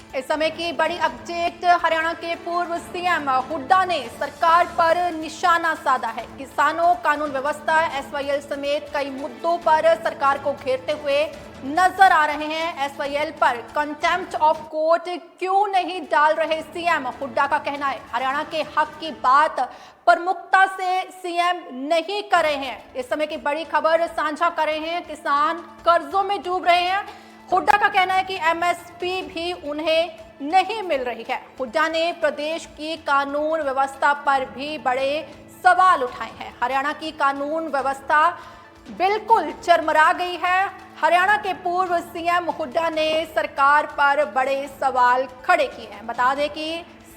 इस समय की बड़ी अपडेट। हरियाणा के पूर्व सीएम हुड्डा ने सरकार पर निशाना साधा है। किसानों, कानून व्यवस्था, एसवाईएल समेत कई मुद्दों पर सरकार को घेरते हुए नजर आ रहे हैं। एसवाईएल पर कंटेम्प्ट ऑफ कोर्ट क्यों नहीं डाल रहे सीएम? हुड्डा का कहना है हरियाणा के हक की बात प्रमुखता से सीएम नहीं कर रहे हैं। इस समय की बड़ी खबर साझा कर रहे हैं। किसान कर्जों में डूब रहे हैं। हुड्डा का कहना है कि एमएसपी भी उन्हें नहीं मिल रही है। हुड्डा ने प्रदेश की कानून व्यवस्था पर भी बड़े सवाल उठाए हैं। हरियाणा की कानून व्यवस्था बिल्कुल चरमरा गई है। हरियाणा के पूर्व सीएम हुड्डा ने सरकार पर बड़े सवाल खड़े किए हैं। बता दें कि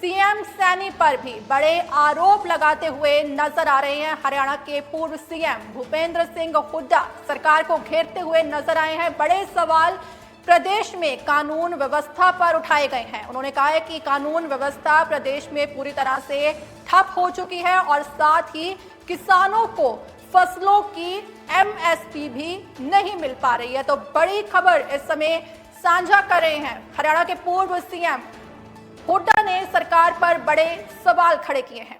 सीएम सैनी पर भी बड़े आरोप लगाते हुए नजर आ रहे हैं। हरियाणा के पूर्व सीएम भूपेंद्र सिंह हुड्डा सरकार को घेरते हुए नजर आए हैं। बड़े सवाल प्रदेश में कानून व्यवस्था पर उठाए गए हैं। उन्होंने कहा है कि कानून व्यवस्था प्रदेश में पूरी तरह से ठप हो चुकी है और साथ ही किसानों को फसलों की एमएसपी भी नहीं मिल पा रही है। तो बड़ी खबर इस समय साझा कर रहे हैं। हरियाणा के पूर्व सीएम हुड्डा ने सरकार पर बड़े सवाल खड़े किए हैं।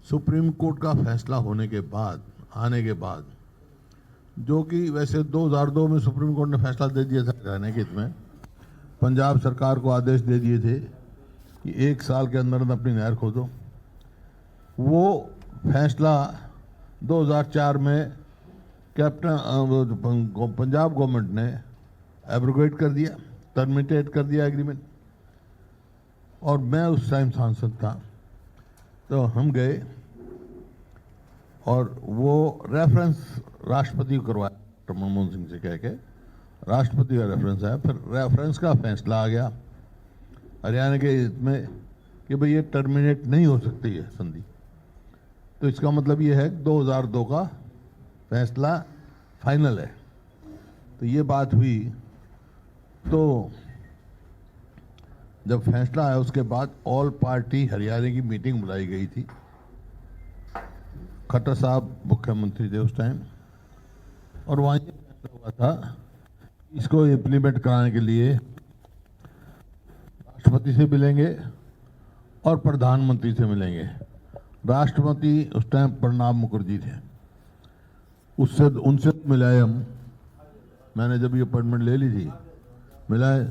सुप्रीम कोर्ट का फैसला होने के बाद, आने के बाद, जो कि वैसे 2002 में सुप्रीम कोर्ट ने फैसला दे दिया था रहने के हित में, पंजाब सरकार को आदेश दे दिए थे कि 1 साल के अंदर अपनी नहर खोदो। वो फैसला 2004 में पंजाब गवर्नमेंट ने एब्रोगेट कर दिया, टर्मिनेट कर दिया एग्रीमेंट। और मैं उस टाइम सांसद था, तो हम गए और वो रेफरेंस राष्ट्रपति को करवाया, डॉक्टर मनमोहन सिंह से कह के राष्ट्रपति का रेफरेंस आया। फिर रेफरेंस का फैसला आ गया हरियाणा के हित में कि भाई ये टर्मिनेट नहीं हो सकती है संधि। तो इसका मतलब ये है 2002 का फैसला फाइनल है। तो ये बात हुई। तो जब फैसला आया उसके बाद ऑल पार्टी हरियाणा की मीटिंग बुलाई गई थी। खट्टर साहब मुख्यमंत्री थे उस टाइम, और वहाँ ये फैसला हुआ था इसको इम्प्लीमेंट कराने के लिए राष्ट्रपति से मिलेंगे और प्रधानमंत्री से मिलेंगे। राष्ट्रपति उस टाइम प्रणब मुखर्जी थे, उससे उनसे मिलाए हम। मैंने जब ये अपॉइंटमेंट ले ली थी, मिलाए।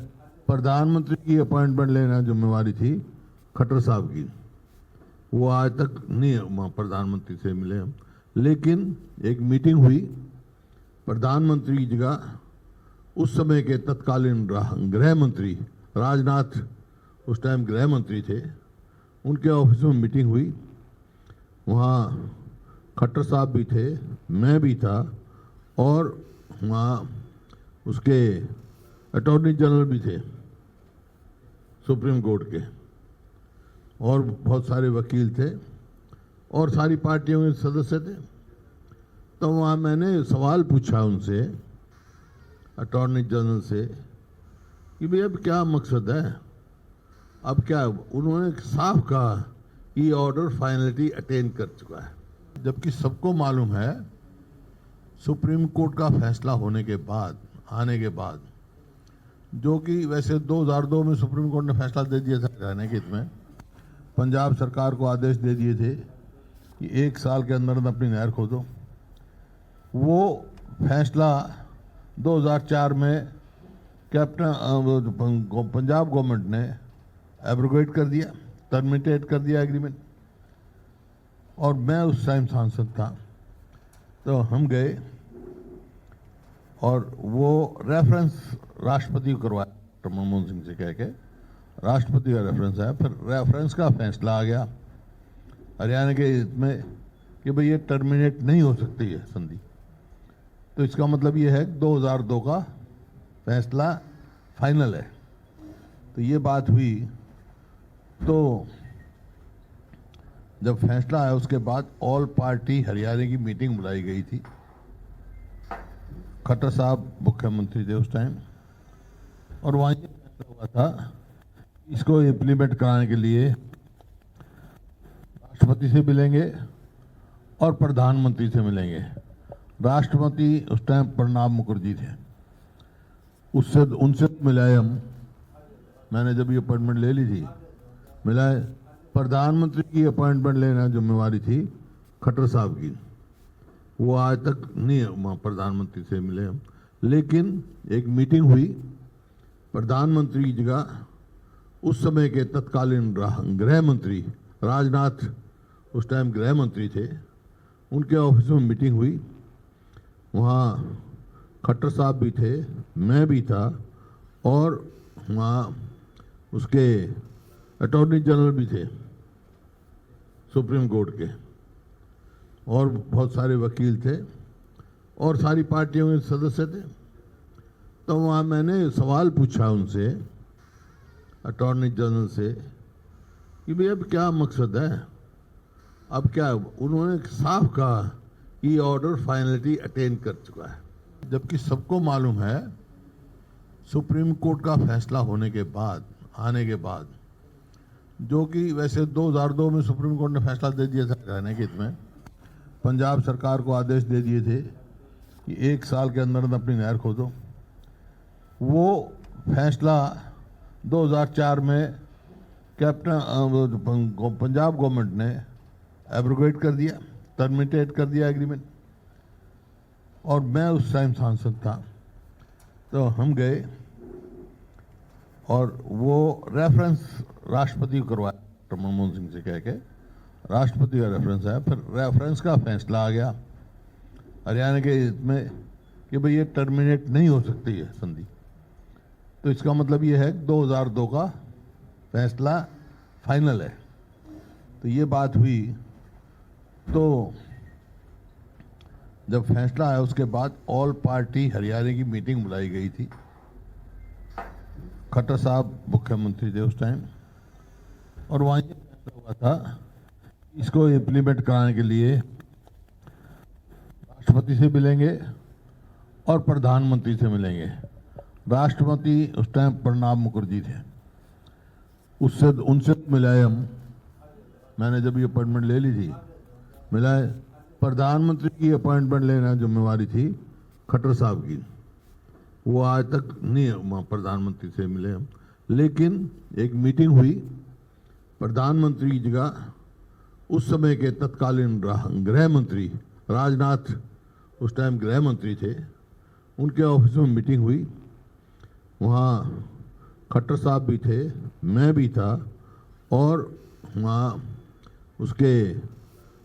प्रधानमंत्री की अपॉइंटमेंट लेना जिम्मेवारी थी खट्टर साहब की। वो आज तक नहीं प्रधानमंत्री से मिले हम। लेकिन एक मीटिंग हुई प्रधानमंत्री की जगह, उस समय के तत्कालीन गृह मंत्री राजनाथ, उस टाइम गृह मंत्री थे, उनके ऑफिस में मीटिंग हुई। वहाँ खट्टर साहब भी थे, मैं भी था, और वहाँ उसके अटॉर्नी जनरल भी थे सुप्रीम कोर्ट के, और बहुत सारे वकील थे, और सारी पार्टियों के सदस्य थे। तो वहाँ मैंने सवाल पूछा उनसे, अटॉर्नी जनरल से, कि भाई अब क्या मकसद है, अब क्या? उन्होंने साफ कहा कि ऑर्डर फाइनलिटी अटेन कर चुका है। जबकि सबको मालूम है सुप्रीम कोर्ट का फैसला होने के बाद, आने के बाद, जो कि वैसे 2002 में सुप्रीम कोर्ट ने फैसला दे दिया था रहने के हित में, पंजाब सरकार को आदेश दे दिए थे कि 1 साल के अंदर अपनी नहर खोदो। वो फैसला 2004 में पंजाब गवर्नमेंट ने एब्रोगेट कर दिया, टर्मिनेट कर दिया एग्रीमेंट। और मैं उस टाइम सांसद था, तो हम गए और वो रेफरेंस राष्ट्रपति को करवाया, डॉक्टर मनमोहन सिंह से कह के राष्ट्रपति का रेफरेंस आया। फिर रेफरेंस का फैसला आ गया हरियाणा के हित में कि भाई ये टर्मिनेट नहीं हो सकती है संधि। तो इसका मतलब ये है 2002 का फैसला फाइनल है। तो ये बात हुई। तो जब फैसला आया उसके बाद ऑल पार्टी हरियाणा की मीटिंग बुलाई गई थी। खट्टर साहब मुख्यमंत्री थे उस टाइम, और वहाँ ये हुआ था, इसको इम्प्लीमेंट कराने के लिए राष्ट्रपति से मिलेंगे और प्रधानमंत्री से मिलेंगे। राष्ट्रपति उस टाइम प्रणब मुखर्जी थे, उससे उनसे मुलायम मैंने जब ये अपॉइंटमेंट ले ली थी, मिला प्रधानमंत्री की अपॉइंटमेंट लेना जिम्मेवारी थी खट्टर साहब की। वो आज तक नहीं प्रधानमंत्री से मिले हम, लेकिन एक मीटिंग हुई प्रधानमंत्री की जगह उस समय के तत्कालीन गृह मंत्री राजनाथ, उस टाइम गृह मंत्री थे, उनके ऑफिस में मीटिंग हुई। वहाँ खट्टर साहब भी थे, मैं भी था, और वहाँ उसके अटॉर्नी जनरल भी थे सुप्रीम कोर्ट के, और बहुत सारे वकील थे और सारी पार्टियों के सदस्य थे। तो वहाँ मैंने सवाल पूछा उनसे, अटॉर्नी जनरल से, कि भाई अब क्या मकसद है, अब क्या। उन्होंने साफ कहा कि ऑर्डर फाइनलिटी अटेन कर चुका है, जबकि सबको मालूम है सुप्रीम कोर्ट का फैसला होने के बाद, आने के बाद, जो कि वैसे 2002 में सुप्रीम कोर्ट ने फैसला दे दिया था रहने के हित में, पंजाब सरकार को आदेश दे दिए थे कि 1 साल के अंदर अपनी नहर खोदो। वो फैसला 2004 में पंजाब गवर्नमेंट ने एब्रोगेट कर दिया, टर्मिनेट कर दिया एग्रीमेंट। और मैं उस टाइम सांसद था, तो हम गए और वो रेफरेंस राष्ट्रपति को करवाया, डॉक्टर मनमोहन सिंह से कह के राष्ट्रपति का रेफरेंस आया। फिर रेफरेंस का फैसला आ गया हरियाणा के हित में कि भाई ये टर्मिनेट नहीं हो सकती है संधि। तो इसका मतलब ये है कि 2002 का फैसला फाइनल है। तो ये बात हुई। तो जब फैसला आया उसके बाद ऑल पार्टी हरियाणा की मीटिंग बुलाई गई थी। खट्टर साहब मुख्यमंत्री थे उस टाइम, और वहाँ ये फैसला हुआ था, इसको इम्प्लीमेंट कराने के लिए राष्ट्रपति से मिलेंगे और प्रधानमंत्री से मिलेंगे। राष्ट्रपति उस टाइम प्रणब मुखर्जी थे, उससे उनसे मुलायम मैंने जब ये अपॉइंटमेंट ले ली थी, मिला प्रधानमंत्री की अपॉइंटमेंट लेना जिम्मेवारी थी खट्टर साहब की। वो आज तक नहीं प्रधानमंत्री से मिले हम, लेकिन एक मीटिंग हुई प्रधानमंत्री की जगह उस समय के तत्कालीन गृह मंत्री राजनाथ, उस टाइम गृह मंत्री थे, उनके ऑफिस में मीटिंग हुई। वहाँ खट्टर साहब भी थे, मैं भी था, और वहाँ उसके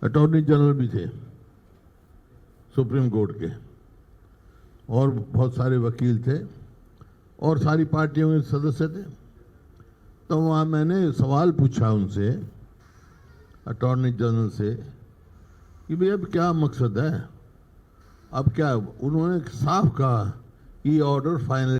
अटॉर्नी जनरल भी थे सुप्रीम कोर्ट के, और बहुत सारे वकील थे और सारी पार्टियों के सदस्य थे। तो वहाँ मैंने सवाल पूछा उनसे, अटॉर्नी जनरल से, कि भाई अब क्या मकसद है, अब क्या। उन्होंने साफ कहा कि ऑर्डर फाइनल